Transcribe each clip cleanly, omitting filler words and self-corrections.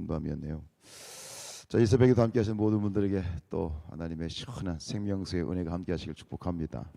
싶은 밤이었네요. 자, 이 새벽에도 함께 하신 모든 분들에게 또 하나님의 시원한 생명수의 은혜가 함께 하시길 축복합니다.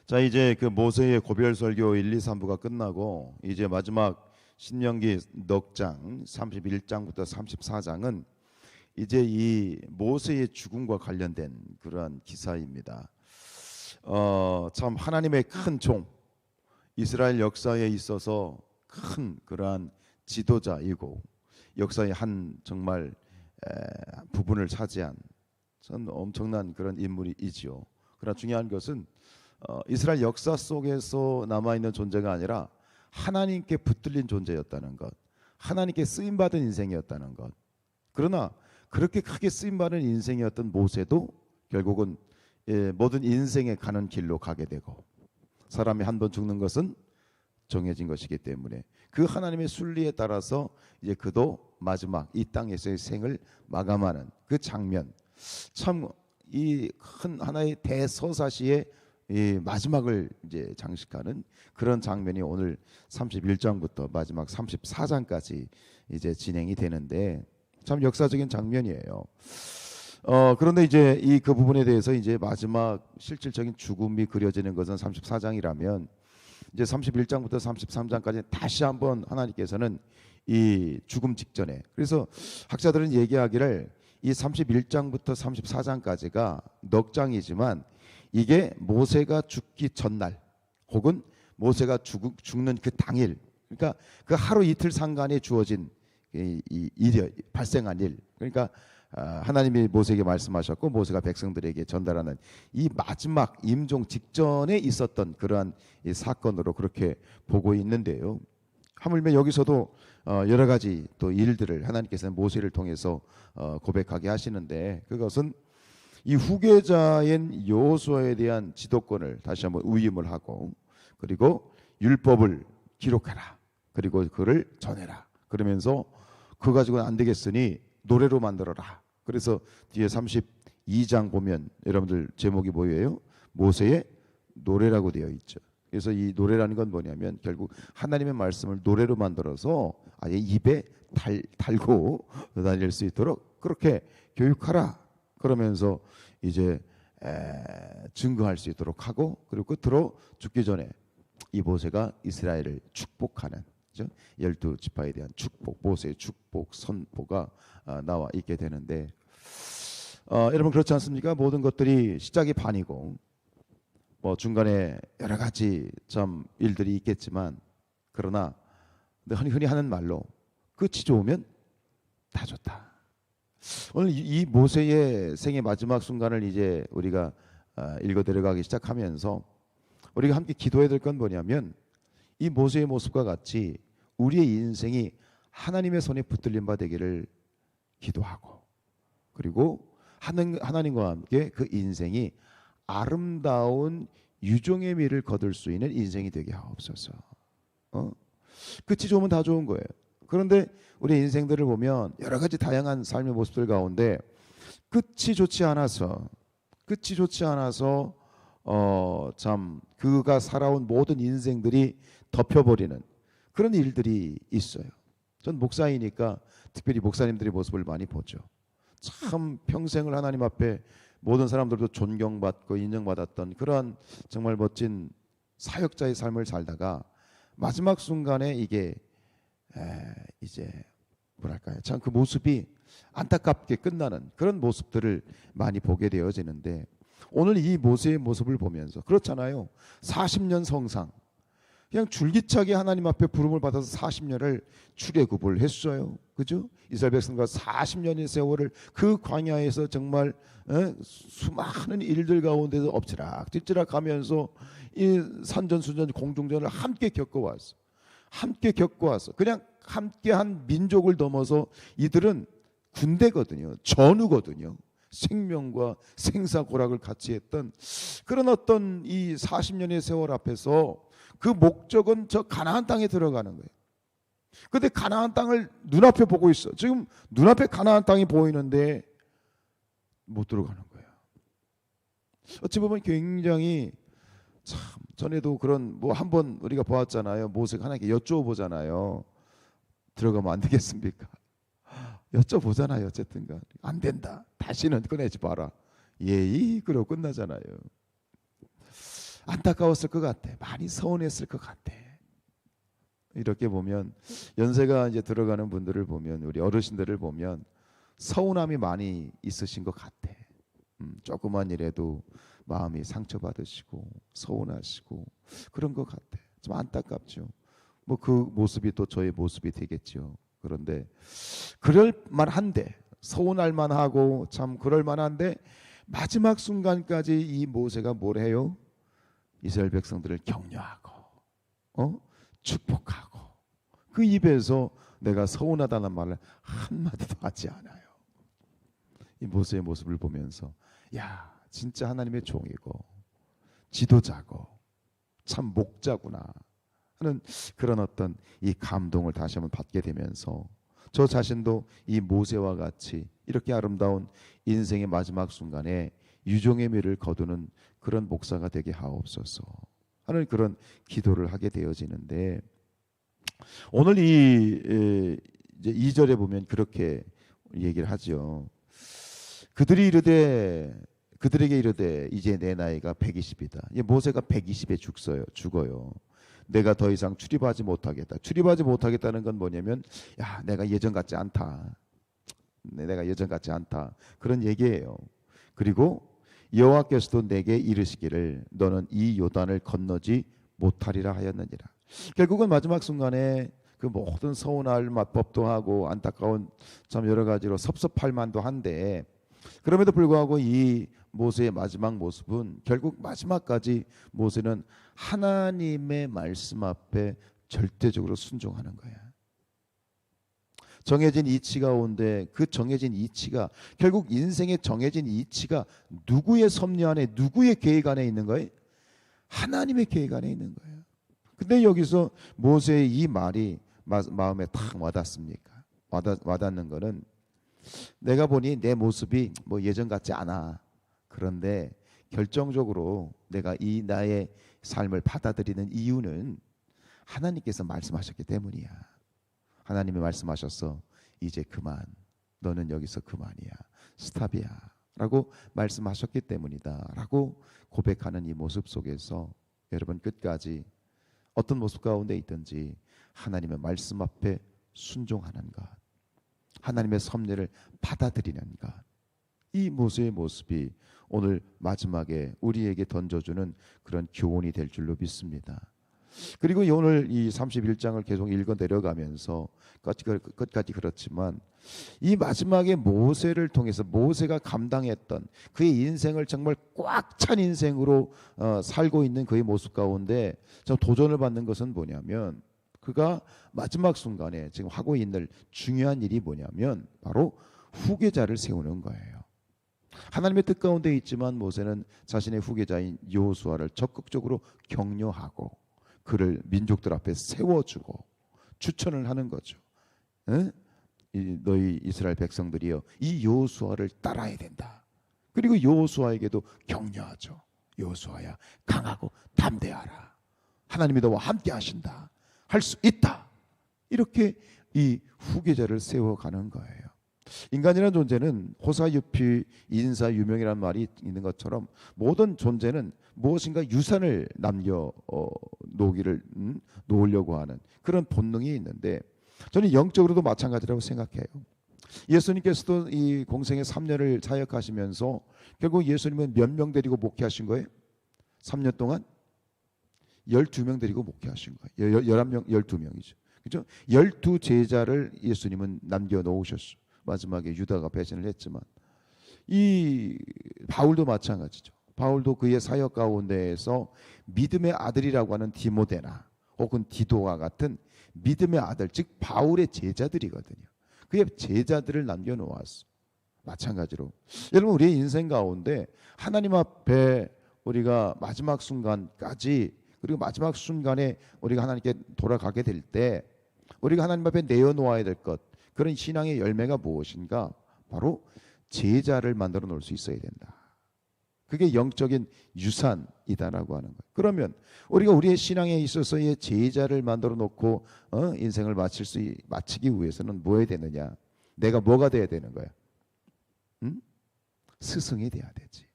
자, 이제 그 모세의 고별 설교 1, 2, 3부가 끝나고 이제 마지막 신명기 넉 장 31장부터 34장은 이제 이 모세의 죽음과 관련된 그러한 기사입니다. 참 하나님의 큰 종, 이스라엘 역사에 있어서 큰 그러한 지도자이고 역사의 한 정말 부분을 차지한 전 엄청난 그런 인물이지요. 그러나 중요한 것은 이스라엘 역사 속에서 남아있는 존재가 아니라 하나님께 붙들린 존재였다는 것, 하나님께 쓰임받은 인생이었다는 것. 그러나 그렇게 크게 쓰임받은 인생이었던 모세도 결국은 모든 인생에 가는 길로 가게 되고, 사람이 한 번 죽는 것은 정해진 것이기 때문에 그 하나님의 순리에 따라서 이제 그도 마지막 이 땅에서의 생을 마감하는 그 장면, 참 이 큰 하나의 대서사시의 이 마지막을 이제 장식하는 그런 장면이 오늘 31장부터 마지막 34장까지 이제 진행이 되는데 참 역사적인 장면이에요. 그런데 이제 이 그 부분에 대해서 이제 마지막 실질적인 죽음이 그려지는 것은 34장이라면 이제 31장부터 33장까지 다시 한번 하나님께서는 이 죽음 직전에, 그래서 학자들은 얘기하기를 이 31장부터 34장까지가 넉 장이지만 이게 모세가 죽기 전날 혹은 모세가 죽는 그 당일, 그러니까 그 하루 이틀 상간에 주어진 이 일이 발생한 일, 그러니까 하나님이 모세에게 말씀하셨고 모세가 백성들에게 전달하는 이 마지막 임종 직전에 있었던 그러한 이 사건으로 그렇게 보고 있는데요. 하물며 여기서도 여러 가지 또 일들을 하나님께서는 모세를 통해서 고백하게 하시는데, 그것은 이 후계자인 여호수아에 대한 지도권을 다시 한번 위임을 하고, 그리고 율법을 기록하라, 그리고 그를 전해라, 그러면서 그거 가지고는 안 되겠으니 노래로 만들어라. 그래서 뒤에 32장 보면 여러분들 제목이 뭐예요? 모세의 노래라고 되어 있죠. 그래서 이 노래라는 건 뭐냐면 결국 하나님의 말씀을 노래로 만들어서 아예 입에 달고 다닐 수 있도록 그렇게 교육하라. 그러면서 이제 증거할 수 있도록 하고, 그리고 끝으로 죽기 전에 이 모세가 이스라엘을 축복하는 12지파에 대한 축복, 모세의 축복 선포가 나와 있게 되는데, 여러분 그렇지 않습니까? 모든 것들이 시작이 반이고 뭐 중간에 여러 가지 참 일들이 있겠지만, 그러나 흔히 하는 말로 끝이 좋으면 다 좋다. 오늘 이 모세의 생의 마지막 순간을 이제 우리가 읽어 내려가기 시작하면서 우리가 함께 기도해야 될 건 뭐냐면, 이 모세의 모습과 같이 우리의 인생이 하나님의 손에 붙들린 바 되기를 기도하고, 그리고 하나님과 함께 그 인생이 아름다운 유종의 미를 거둘 수 있는 인생이 되게 하옵소서. 끝이 좋으면 다 좋은 거예요. 그런데 우리 인생들을 보면 여러 가지 다양한 삶의 모습들 가운데 끝이 좋지 않아서 참 그가 살아온 모든 인생들이 덮여버리는 그런 일들이 있어요. 전 목사이니까 특별히 목사님들의 모습을 많이 보죠. 참 평생을 하나님 앞에 모든 사람들도 존경받고 인정받았던 그런 정말 멋진 사역자의 삶을 살다가 마지막 순간에 이게 이제 뭐랄까요, 참 그 모습이 안타깝게 끝나는 그런 모습들을 많이 보게 되어지는데, 오늘 이 모세의 모습을 보면서 그렇잖아요. 40년 성상, 그냥 줄기차게 하나님 앞에 부름을 받아서 40년을 출애굽을 했어요. 그죠? 이스라엘 백성과 40년의 세월을 그 광야에서 정말 수많은 일들 가운데서 엎치락뒤치락 하면서 이 산전수전 공중전을 함께 겪어왔어. 그냥 함께한 민족을 넘어서 이들은 군대거든요. 전우거든요. 생명과 생사고락을 같이 했던 그런 어떤 이 40년의 세월 앞에서 그 목적은 저 가나안 땅에 들어가는 거예요. 근데 가나안 땅을 눈앞에 보고 있어. 지금 눈앞에 가나안 땅이 보이는데 못 들어가는 거예요. 어찌 보면 굉장히 참, 전에도 그런 뭐 한번 우리가 보았잖아요. 모세가 하나님께 여쭈어 보잖아요. 들어가면 안 되겠습니까? 여쭤보잖아요. 어쨌든간 안 된다. 다시는 꺼내지 마라. 예이 그러고 끝나잖아요. 안타까웠을 것 같아. 많이 서운했을 것 같아. 이렇게 보면 연세가 이제 들어가는 분들을 보면 우리 어르신들을 보면 서운함이 많이 있으신 것 같아. 조그만 일에도 마음이 상처받으시고 서운하시고 그런 것 같아. 좀 안타깝죠. 뭐 그 모습이 또 저의 모습이 되겠죠. 그런데 그럴 만한데 서운할 만하고 참 그럴 만한데 마지막 순간까지 이 모세가 뭘 해요? 이스라엘 백성들을 격려하고 축복하고 그 입에서 내가 서운하다는 말을 한마디도 하지 않아요. 이 모세의 모습을 보면서 야 진짜 하나님의 종이고 지도자고 참 목자구나 하는 그런 어떤 이 감동을 다시 한번 받게 되면서 저 자신도 이 모세와 같이 이렇게 아름다운 인생의 마지막 순간에 유종의 미를 거두는 그런 목사가 되게 하옵소서 하는 그런 기도를 하게 되어지는데 오늘 이제 2절에 보면 그렇게 얘기를 하죠. 그들에게 이르되 이제 내 나이가 120이다. 모세가 120에 죽어요. 내가 더 이상 출입하지 못하겠다. 출입하지 못하겠다는 건 뭐냐면 야 내가 예전 같지 않다. 내가 예전 같지 않다. 그런 얘기예요. 그리고 여호와께서도 내게 이르시기를 너는 이 요단을 건너지 못하리라 하였느니라. 결국은 마지막 순간에 그 모든 서운할 맛법도 하고 안타까운 참 여러 가지로 섭섭할 만도 한데 그럼에도 불구하고 이 모세의 마지막 모습은 결국 마지막까지 모세는 하나님의 말씀 앞에 절대적으로 순종하는 거야. 정해진 이치 가운데 그 정해진 이치가 결국 인생의 정해진 이치가 누구의 섭리 안에 누구의 계획 안에 있는 거예요? 하나님의 계획 안에 있는 거예요. 근데 여기서 모세의 이 말이 마음에 탁 와닿습니까? 와닿는 거는 내가 보니 내 모습이 뭐 예전 같지 않아. 그런데 결정적으로 내가 이 나의 삶을 받아들이는 이유는 하나님께서 말씀하셨기 때문이야. 하나님이 말씀하셨어. 이제 그만. 너는 여기서 그만이야. 스탑이야. 라고 말씀하셨기 때문이다. 라고 고백하는 이 모습 속에서 여러분 끝까지 어떤 모습 가운데 있든지 하나님의 말씀 앞에 순종하는 것, 하나님의 섭리를 받아들이는 것, 이 모세의 모습이 오늘 마지막에 우리에게 던져주는 그런 교훈이 될 줄로 믿습니다. 그리고 오늘 이 31장을 계속 읽어 내려가면서 끝까지 그렇지만 이 마지막에 모세를 통해서 모세가 감당했던 그의 인생을 정말 꽉 찬 인생으로 살고 있는 그의 모습 가운데 저 도전을 받는 것은 뭐냐면 그가 마지막 순간에 지금 하고 있는 중요한 일이 뭐냐면 바로 후계자를 세우는 거예요. 하나님의 뜻 가운데 있지만 모세는 자신의 후계자인 여호수아를 적극적으로 격려하고 그를 민족들 앞에 세워주고 추천을 하는 거죠. 너희 이스라엘 백성들이여 이 여호수아를 따라야 된다. 그리고 여호수아에게도 격려하죠. 여호수아야 강하고 담대하라. 하나님이 너와 함께 하신다. 할 수 있다. 이렇게 이 후계자를 세워가는 거예요. 인간이라는 존재는 호사유피 인사유명이라는 말이 있는 것처럼 모든 존재는 무엇인가 유산을 남겨 놓으려고 하는 그런 본능이 있는데 저는 영적으로도 마찬가지라고 생각해요. 예수님께서도 이 공생의 3년을 사역하시면서 결국 예수님은 몇 명 데리고 목회하신 거예요? 3년 동안 12명 데리고 목회하신 거예요. 11명, 12명이죠. 그렇죠? 12제자를 예수님은 남겨놓으셨어요. 마지막에 유다가 배신을 했지만 이 바울도 마찬가지죠. 바울도 그의 사역 가운데에서 믿음의 아들이라고 하는 디모데나 혹은 디도와 같은 믿음의 아들, 즉 바울의 제자들이거든요. 그의 제자들을 남겨놓았어. 마찬가지로 여러분 우리의 인생 가운데 하나님 앞에 우리가 마지막 순간까지 그리고 마지막 순간에 우리가 하나님께 돌아가게 될 때 우리가 하나님 앞에 내어놓아야 될 것 그런 신앙의 열매가 무엇인가? 바로 제자를 만들어 놓을 수 있어야 된다. 그게 영적인 유산이다라고 하는 거예요. 그러면 우리가 우리의 신앙에 있어서의 제자를 만들어 놓고 인생을 마치기 위해서는 뭐 해야 되느냐? 내가 뭐가 돼야 되는 거야? 응? 스승이 돼야 되지.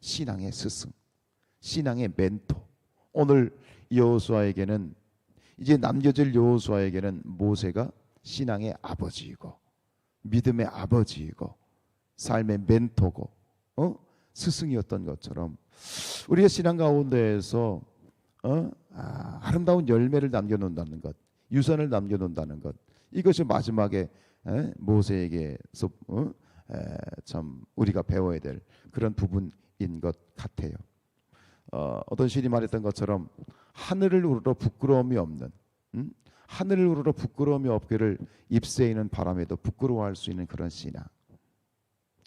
신앙의 스승, 신앙의 멘토. 오늘 여호수아에게는, 이제 남겨질 여호수아에게는 모세가 신앙의 아버지이고 믿음의 아버지이고 삶의 멘토고 스승이었던 것처럼 우리의 신앙 가운데에서 아름다운 열매를 남겨놓는다는 것, 유산을 남겨놓는다는 것, 이것이 마지막에 모세에게서 참 우리가 배워야 될 그런 부분인 것 같아요. 어떤 시인이 말했던 것처럼 하늘을 우러러 부끄러움이 없는, 하늘을 우러러 부끄러움이 없기를 입새이는 바람에도 부끄러워할 수 있는 그런 신앙.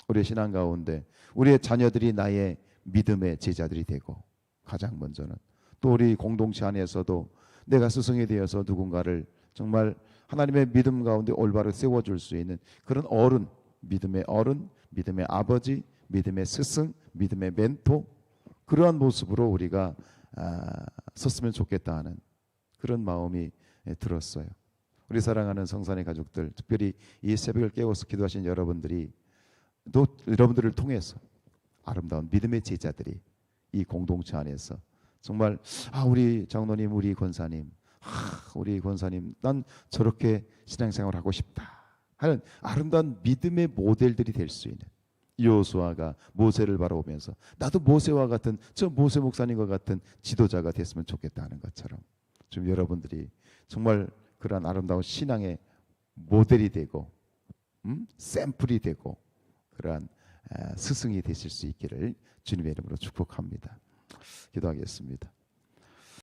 우리의 신앙 가운데 우리의 자녀들이 나의 믿음의 제자들이 되고, 가장 먼저는 또 우리 공동체 안에서도 내가 스승이 되어서 누군가를 정말 하나님의 믿음 가운데 올바로 세워줄 수 있는 그런 어른, 믿음의 아버지, 믿음의 스승, 믿음의 멘토, 그러한 모습으로 우리가 섰으면 좋겠다 하는 그런 마음이 들었어요. 우리 사랑하는 성산의 가족들, 특별히 이 새벽을 깨워서 기도하신 여러분들이, 또 여러분들을 통해서 아름다운 믿음의 제자들이 이 공동체 안에서 정말 우리 장로님, 우리 권사님, 난 저렇게 신앙생활을 하고 싶다 하는 아름다운 믿음의 모델들이 될 수 있는, 여호수아가 모세를 바라보면서 나도 모세와 같은, 저 모세 목사님과 같은 지도자가 됐으면 좋겠다 하는 것처럼 좀 여러분들이 정말 그러한 아름다운 신앙의 모델이 되고 샘플이 되고 그러한 스승이 되실 수 있기를 주님의 이름으로 축복합니다. 기도하겠습니다.